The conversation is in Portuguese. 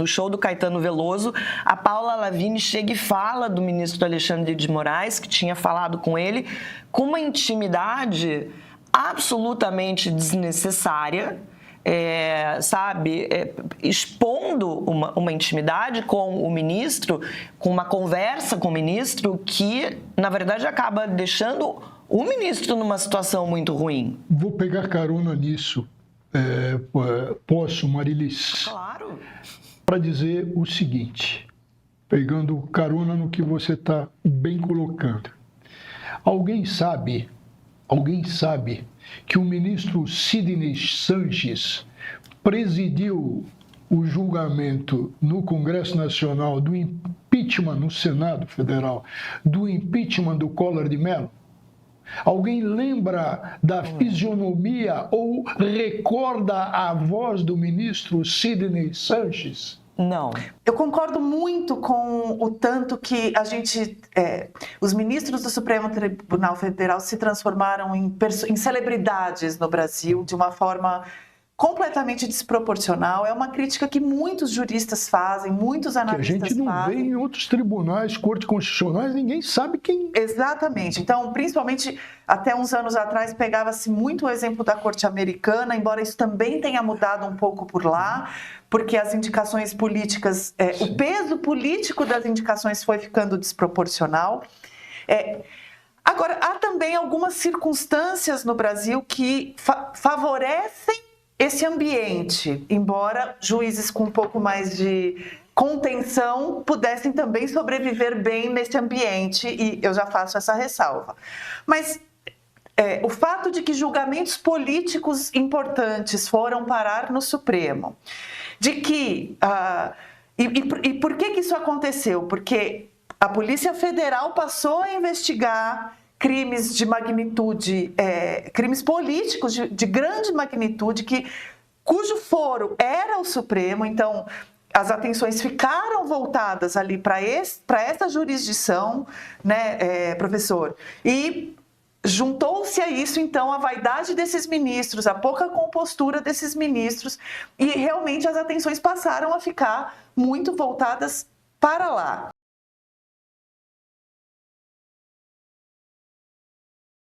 no show do Caetano Veloso, a Paula Lavigne chega e fala do ministro Alexandre de Moraes, que tinha falado com ele, com uma intimidade absolutamente desnecessária, expondo uma intimidade com o ministro, com uma conversa com o ministro que, na verdade, acaba deixando o ministro numa situação muito ruim. Vou pegar carona nisso. Posso, Marilis? Claro. Para dizer o seguinte, pegando carona no que você está bem colocando. Alguém sabe que o ministro Sidney Sanches presidiu o julgamento no Congresso Nacional do impeachment, no Senado Federal, do impeachment do Collor de Mello? Alguém lembra da fisionomia ou recorda a voz do ministro Sidney Sanches? Não. Eu concordo muito com o tanto que os ministros do Supremo Tribunal Federal se transformaram em celebridades no Brasil de uma forma completamente desproporcional. É uma crítica que muitos juristas fazem, muitos analistas fazem. Que a gente não vê em outros tribunais, cortes constitucionais, ninguém sabe quem... Exatamente. Então, principalmente até uns anos atrás, pegava-se muito o exemplo da Corte Americana, embora isso também tenha mudado um pouco por lá, porque as indicações políticas, o peso político das indicações foi ficando desproporcional. Agora, há também algumas circunstâncias no Brasil que favorecem esse ambiente, embora juízes com um pouco mais de contenção pudessem também sobreviver bem nesse ambiente, e eu já faço essa ressalva. Mas o fato de que julgamentos políticos importantes foram parar no Supremo, de que... E por que isso aconteceu? Porque a Polícia Federal passou a investigar crimes de magnitude, crimes políticos de grande magnitude, cujo foro era o Supremo. Então, as atenções ficaram voltadas ali para essa jurisdição, né, professor? E juntou-se a isso, então, a vaidade desses ministros, a pouca compostura desses ministros, e realmente as atenções passaram a ficar muito voltadas para lá.